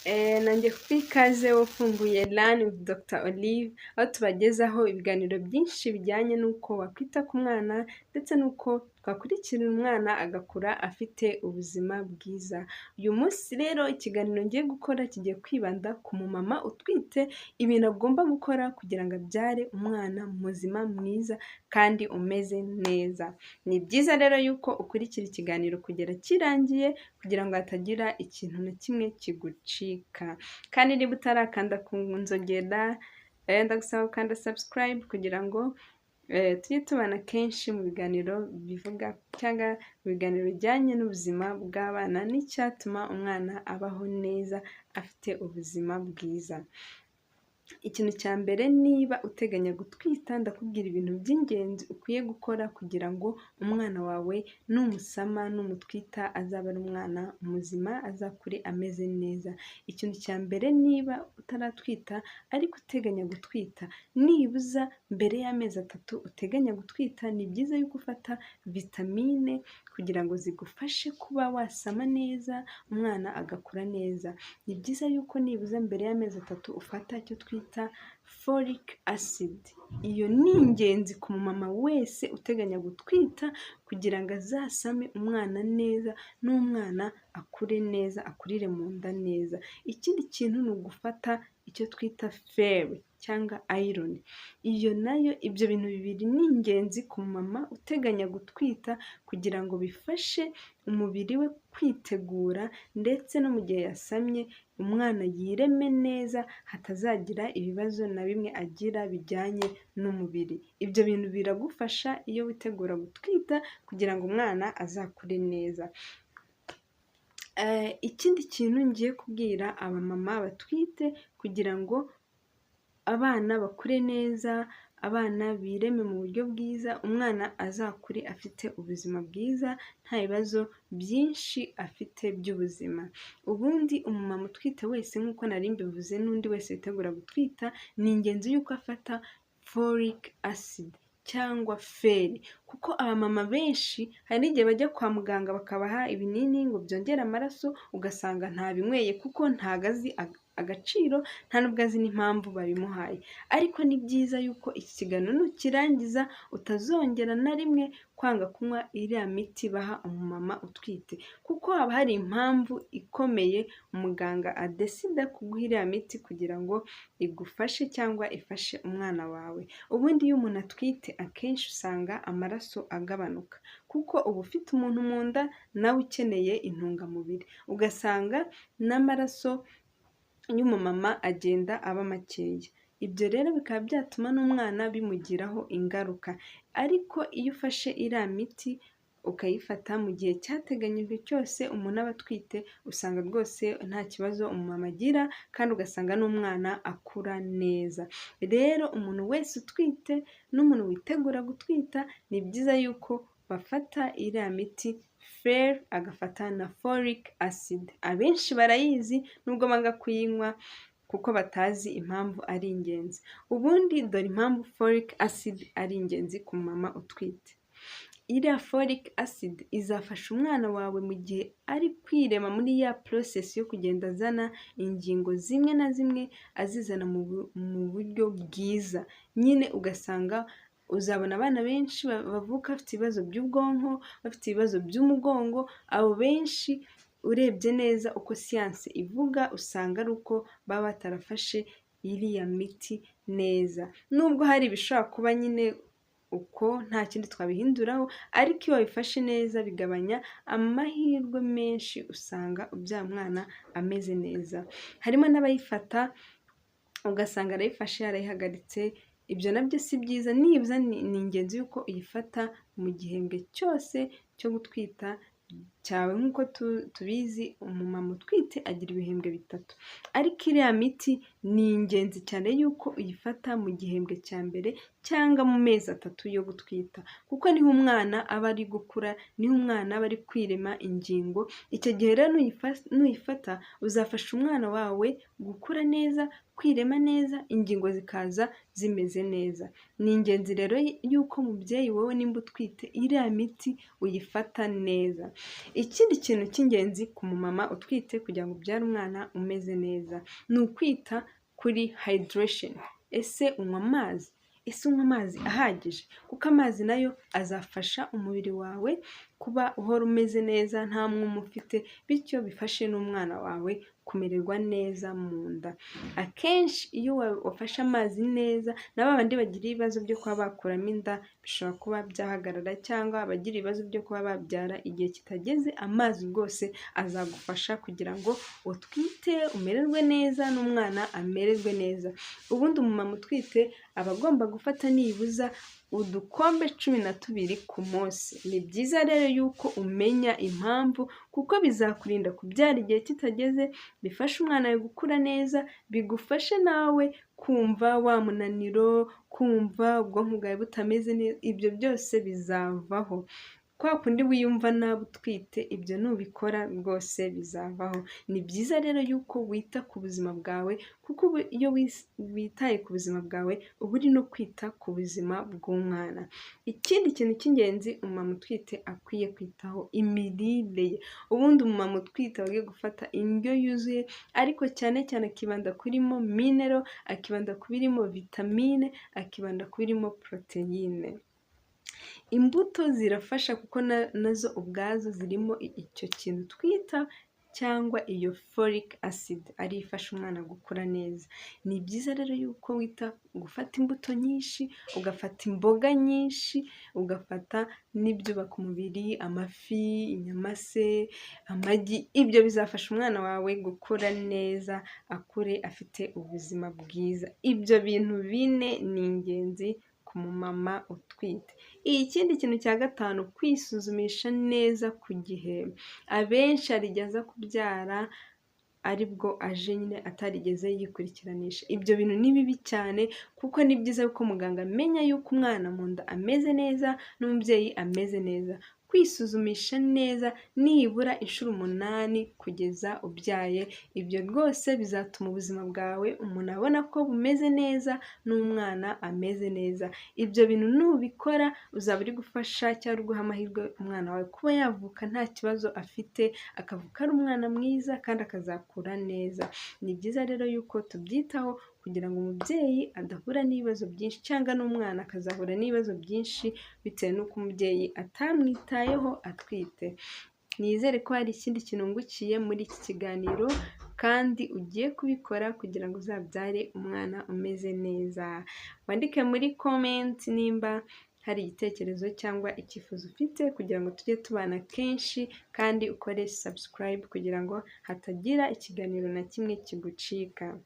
Nanjye kuba ikaze wafunguye Learn with Dr. Olive, aho tubagezaho ibiganiro byinshi bijyanye n'uko wakwita ku mwana ndetse n'uko twakurikirana umwana agakura afite ubuzima bwiza. Uyu munsi rero ikiganiro ngiye gukora kigiye kwibanda ku mumama utwite, ibintu agomba gukora kugira ngo abyare umwana muzima, mwiza kandi umeze neza. Ni byiza rero yuko ukurikira ikiganiro kugera kirangiye kugira ngo hatagira ikintu na kimwe kigucika. Kandi niba utarakanda ku nzogera, ndagusaba gukanda subscribe kugira ngo tujye tubana kenshi mu biganiro bivuga cyangwa mu biganiro bijyanye n'ubuzima bw'abana n'icyatuma umwana abaho neza afite ubuzima bwiza. Ikintu cya mbere, niba uteganya gutwita, ndakubwira ibintu by'ingenzi ukwiye gukora kugira ngo umwana wawe numusama numutwita azabe ari umwana muzima, azakure ameze neza. Ikintu cya mbere, niba utaratwita ariko uteganya gutwita, nibuza mbere y'amezi 3 uteganya gutwita, ni byiza yuko ufata vitamine kugira ngo zigufashe kuba wasama neza, umwana agakura neza. Ni byiza yuko nibuza mbere y'amezi 3 ufata icyo twita folic acid. Iyo ni ingenzi ku mama wese uteganya gutwita kugira ngo azasame umwana neza n'umwana akure neza, akurire mu nda neza. Ikindi kintu ni ugufata icyo twita fer cyangwa iron. Iyo nayo, ibyo bintu bibiri ni ingenzi ku mama uteganya gutwita kugira ngo bifashe umubiri we kwitegura, ndetse no mu gihe yasamye umwana yireme neza, hatazagira ibibazo na bimwe agira bijyanye n'umubiri. Ibyo bintu biragufasha iyo witegura gutwita kugira ngo umwana azakure neza. Ikindi kintu ngiye kubwira abamama batwite kugira ngo abana bakure neza, abana bireme mu buryo bwiza, umwana azakure afite ubuzima bwiza, nta bibazo byinshi afite by'ubuzima. Ubundi umumama utwite wese, nk'uko nari mbivuze, n'undi wese witegura gutwita, ni ingenzi yuko afata folic acid cyangwa feri, kuko abamama benshi hari n'igihe bajya kwa muganga bakabaha ibinini ngo byongere amaraso, ugasanga ntabinyweye kuko ntago azi agaciro, nta nubwo azi n'impamvu babimuhaye. Ariko ni byiza yuko iki kiganiro nukirangiza utazongera na rimwe kwanga kunywa iriya miti baha umumama utwite, kuko haba hari impamvu ikomeye umuganga adesida kuguha iriya miti kugira ngo igufashe cyangwa ifashe umwana wawe. Ubundi iyo umuntu atwite akenshi usanga amaraso agabanuka, kuko uba ufite umuntu mu nda nawe ukeneye intungamubiri, ugasanga n'amaraso y'umumama agenda aba makeya. Ibyo rero bikaba byatuma n'umwana bimugiraho ingaruka. Ariko iyo ufashe iriya miti ukayifata mu gihe cyateganyijwe cyose umuntu aba atwite, usanga rwose nta kibazo umumama agira, kandi ugasanga n'umwana akura neza. Rero umuntu wese utwite n'umuntu witegura gutwita, ni byiza yuko bafata iriya miti fer, agafata na folic acid. Abenshi barayizi nubwo banga kuyinywa kuko batazi impamvu ari ingenzi. Ubundi dore impamvu folic acid ari ingenzi ku mama utwite. Iriya folic acid izafasha umwana wawe mu gihe ari kwirema, muri ya process yo kugenda azana ingingo zimwe na zimwe, azizana mu buryo bwiza. Nyine ugasanga uzabona abana benshi bavuka bafite ibibazo by'ubwonko, bafite ibibazo by'umugongo. Abo benshi urebye neza uko siyanse ivuga, usanga ari uko baba batarafashe iriya miti neza. Nubwo hari ibishobora kuba nyine uko, nta kindi twabihinduraho, ariko iyo wabifashe neza bigabanya amahirwe menshi, usanga ubyara umwana ameze neza. Harimo n'abayifata ugasanga arayifashe yarayihagaritse. Ibyo nabyo si byiza. Nibuza ni ingenzi yuko uyifata mu gihembwe cyose cyo gutwita cyawe. Nk'uko tubizi, umumama utwite agira ibihembwe 3, ariko iriya miti ni ingenzi cyane yuko uyifata mu gihembwe cya mbere cyangwa mu mezi 3 yo gutwita, kuko niho umwana aba ari gukura, niho umwana aba ari kwirema ingingo. Icyo gihe rero nuyifata uzafasha umwana wawe gukura neza, kwirema neza, ingingo zikaza zimeze neza. Ni ingenzi rero yuko mubyeyi wowe nimba utwite iriya miti uyifata neza. Ikindi kintu cy'ingenzi ku mumama utwite kugira ngo ubyare umwana umeze neza, ni ukwita kuri hydration. Ese unywa amazi? Ese unywa amazi ahagije? Kuko amazi nayo azafasha umubiri wawe kuba uhora umeze neza nta mwuma ufite, bityo bifashe n'umwana wawe kumererwa neza mu nda. Akenshi iyo wafashe amazi neza, na ba bandi bagira ibibazo byo kuba bakuramo inda bishobora kuba byahagarara, cyangwa abagira ibibazo byo kuba babyara igihe kitageze, amazi rwose azagufasha kugira ngo utwite umererwe neza n'umwana amererwe neza. Ubundi umumama utwite aba agomba gufata nibuza udukombe 12 ku munsi. Ni byiza rero yuko umenya impamvu, kuko bizakurinda kubyara igihe kitageze, bifasha umwana wawe gukura neza, bigufashe nawe kumva wa munaniro, kumva ubwonko bwawe butameze neza, ibyo byose bizavaho. Kwa kundi wiyumva nabi utwite, ibyo nubikora rwose bizavaho. Ni byiza rero yuko wita ku buzima bwawe, kuko iyo witaye ku buzima bwawe uba uri no kwita ku buzima bw'umwana. Ikindi kintu cy'ingenzi umumama utwite akwiye kwitaho, imirire ye. Ubundi umumama utwite aba akwiye gufata indyo yuzuye, ariko cyane cyane akibanda ku birimo minero, akibanda ku birimo vitamine, akibanda ku birimo poroteyine. Imbuto zirafasha kuko nazo ubwazo zirimo icyo kintu twita cyangwa iyo folic acid, ariyo ifasha umwana gukura neza. Ni byiza rero yuko wita gufata imbuto nyinshi, ugafata imboga nyinshi, ugafata n'ibyubaka umubiri, amafi, inyama se, amagi, ibyo bizafasha umwana wawe gukura neza, akure afite ubuzima bwiza. Ibyo bintu bine ni ingenzi ku mumama utwite. Ikindi kintu cya gatanu, kwisuzumisha neza ku gihe. Abenshi hari igihe aza kubyara aribwo aje nyine atarigeze yikurikiranisha. Ibyo bintu ni bibi cyane, kuko ni byiza yuko muganga amenya yuko umwana mu nda ameze neza n'umubyeyi ameze neza. Kwisuzumisha neza nibura inshuro 8 kugeza ubyaye, ibyo rwose bizatuma ubuzima bwawe umuntu abona ko bumeze neza n'umwana ameze neza. Ibyo bintu nubikora uzaba uri gufasha cyangwa guha amahirwe umwana wawe kuba yavuka nta kibazo afite, akavuka ari umwana mwiza kandi akazakura neza. Ni byiza rero yuko tubyitaho kugira ngo umubyeyi adahura n'ibibazo byinshi, cyangwa n'umwana akazahura n'ibibazo byinshi bitewe n'uko umubyeyi atamwitayeho atwite. Nizere ko hari ikindi kintu ungukiye muri iki kiganiro, kandi ugiye kubikora kugira ngo uzabyare umwana umeze neza. Wandike muri comment nimba hari igitekerezo cyangwa icyifuzo ufite kugira ngo tujye tubana kenshi, kandi ukore subscribe kugira ngo hatagira ikiganiro na kimwe kigucika.